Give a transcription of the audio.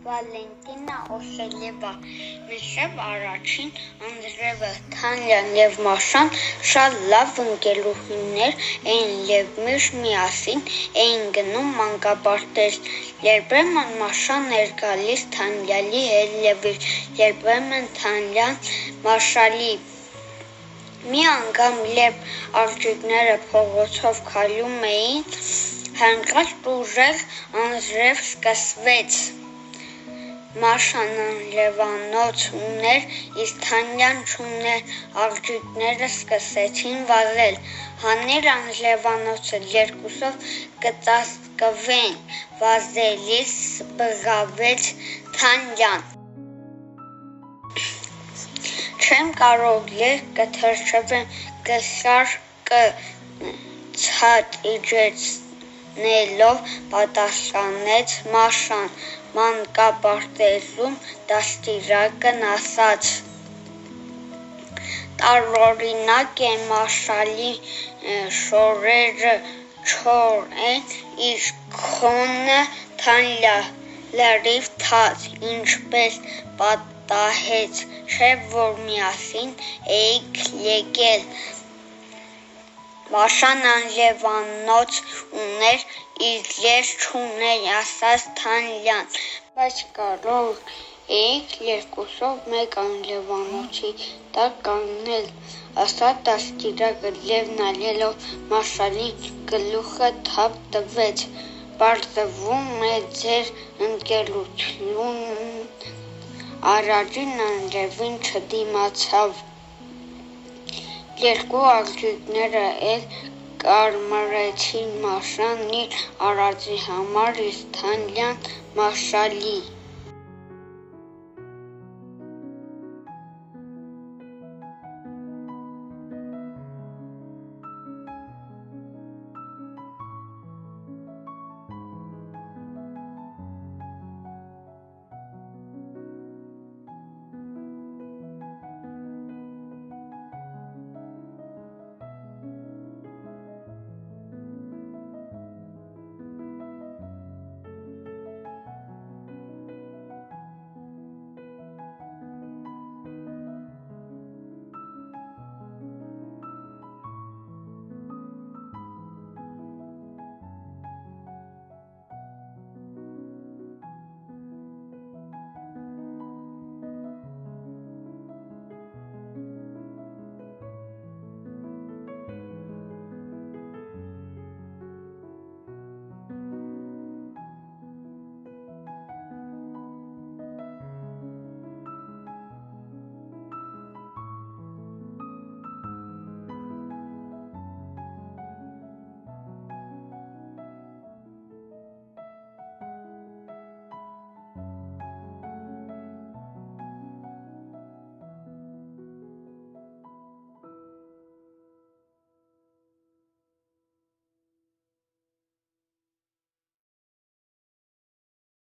Վալենտինա Օսելևա մինչև առաջին Անդրեևը, Թանյան և Մաշան շատ լավ ընկերուհիներ էին և միշտ միասին էին գնում մանկապարտեզ, երբեմն Մաշան էր գալիս Թանյանի հետ և երբեմն Թանյան Մաշալի։ Մի անգամ, երբ աղջիկները փողոցով քայլում էին, հանկարծ ուժեղ անձրև սկսվեց։ Մաշան անձրևանոց ուներ, իսկ Թանյան չուներ, աղջիկները սկսեցին վազել։ Հանիր անձրևանոցը, երկուսով կծածկվեն, վազելիս բղավեց Թանյան։ Չեմ կարող, երբ կթրջվեմ, կշար ցած իջեցնելով պատասխանեց Մաշան, մանկապարտեզում դաստիարակն ասաց. Տարօրինակ է, Մաշալի շորերը չոր են, իսկ քոնը Թանյա լրիվ թաց, ինչպես պատահեց, չէ՞ որ միասին էիք եկել։ Մաշան անձրևանոց ուներ, իսկ ես չունեի, ասաց Թանյան, բայց կարող էիք երկուսով մեկ անձրևանոցի տակ կանգնել, ասաց դաստիարակը և նայելով Մաշալին գլուխը թափ տվեց, պարզվում է ձեր ընկերությունն առաջին անձրևին չդիմացավ։ Երկու աղջիկները էլ կարմրեցին, Մաշան իր արածի համար, իսկ Թանյան Մաշալի։